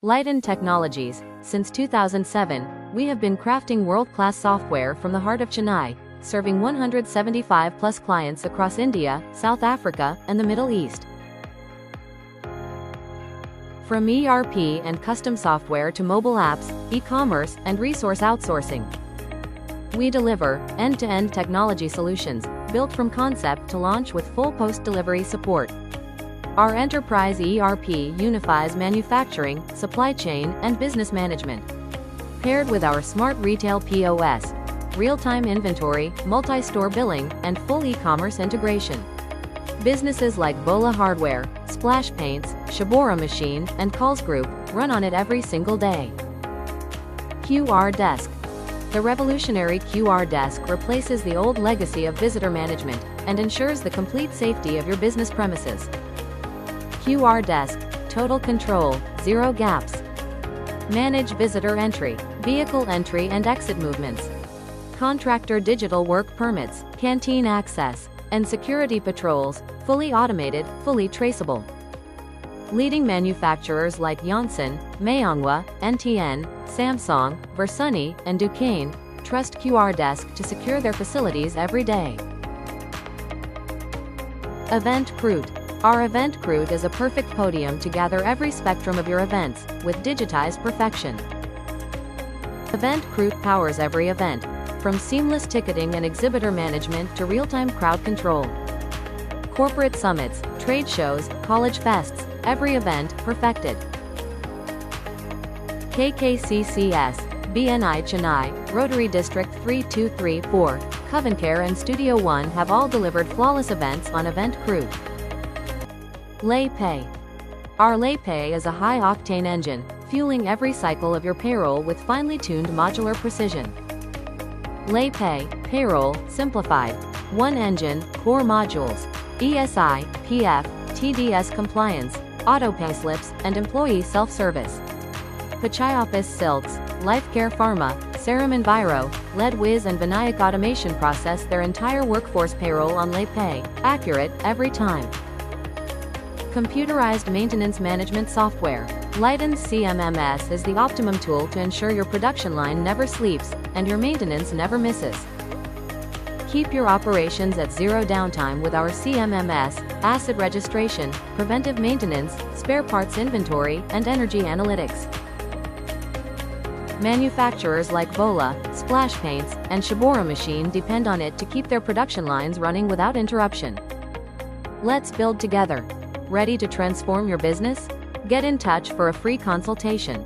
Leiten Technologies. Since 2007, we have been crafting world-class software from the heart of Chennai, serving 175+ clients across India, South Africa, and the Middle East. From ERP and custom software to mobile apps, e-commerce, and resource outsourcing, we deliver end-to-end technology solutions, built from concept to launch with full post-delivery support. Our enterprise ERP unifies manufacturing, supply chain, and business management. Paired with our smart retail POS, real-time inventory, multi-store billing, and full e-commerce integration. Businesses like Bola Hardware, Splash Paints, Shabora Machine, and Calls Group run on it every single day. QR Desk. The revolutionary QR Desk replaces the old legacy of visitor management and ensures the complete safety of your business premises. QR Desk, total control, zero gaps. Manage visitor entry, vehicle entry and exit movements, contractor digital work permits, canteen access, and security patrols, fully automated, fully traceable. Leading manufacturers like Janssen, Mayongwa, NTN, SAMSONG, Versuni, and Dukane trust QR Desk to secure their facilities every day. EventKroot. Our EventKroot is a perfect podium to gather every spectrum of your events, with digitized perfection. EventKroot powers every event, from seamless ticketing and exhibitor management to real-time crowd control. Corporate summits, trade shows, college fests, every event perfected. KKCCS, BNI Chennai, Rotary District 3234, CavinKare and Studio One have all delivered flawless events on EventKroot. LeiPay. Our LeiPay is a high-octane engine, fueling every cycle of your payroll with finely tuned modular precision. LeiPay, Payroll, simplified. One engine, core modules, ESI, PF, TDS compliance, auto payslips, and employee self-service. Pachayapis Silks, LifeCare Pharma, Serum Enviro, LeadWiz and Vinayak Automation process their entire workforce payroll on LeiPay, accurate, every time. Computerized maintenance management software. Leiten CMMS is the optimum tool to ensure your production line never sleeps, and your maintenance never misses. Keep your operations at zero downtime with our CMMS, asset registration, preventive maintenance, spare parts inventory, and energy analytics. Manufacturers like Bola, Splash Paints, and Shabora Machine depend on it to keep their production lines running without interruption. Let's build together. Ready to transform your business? Get in touch for a free consultation.